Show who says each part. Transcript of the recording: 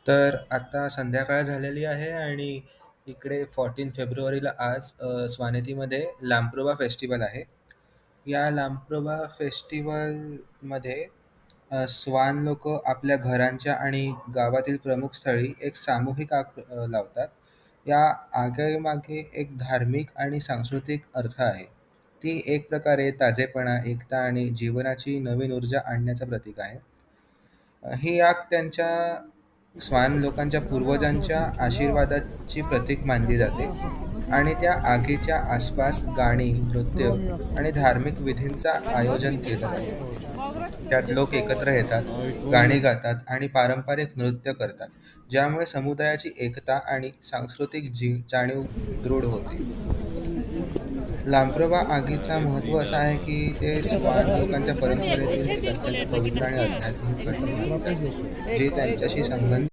Speaker 1: तर आता संध्याकाळ झालेली आहे आणि इकडे 14 फेब्रुवारीला आज स्वानेतीमध्ये लांप्रोबा फेस्टिवल आहे. या लांप्रोबा फेस्टिवलमध्ये स्वान लोकं आपल्या घरांच्या आणि गावातील प्रमुख स्थळी एक सामूहिक आग लावतात. या आगीमागे एक धार्मिक आणि सांस्कृतिक अर्थ आहे. ती एक प्रकारे ताजेपणा, एकता आणि जीवनाची नवीन ऊर्जा आणण्याचं प्रतीक आहे. ही आग त्यांच्या स्वान लोकांच्या पूर्वजांच्या आशीर्वादाची प्रतीक मानली जाते आणि त्या आगीच्या आसपास गाणी, नृत्य आणि धार्मिक विधींचा आयोजन केलं जातं. त्यात लोक एकत्र येतात, गाणी गातात आणि पारंपरिक नृत्य करतात, ज्यामुळे समुदायाची एकता आणि सांस्कृतिक जाणीव दृढ होते. लांप्रोबा आगीचं महत्त्व असं आहे, की ते स्वान लोकांच्या परंपरेतील एक अत्यंत पवित्र आणि आध्यात्मिक घटना मानली जाते, जे त्यांच्याशी संबंधित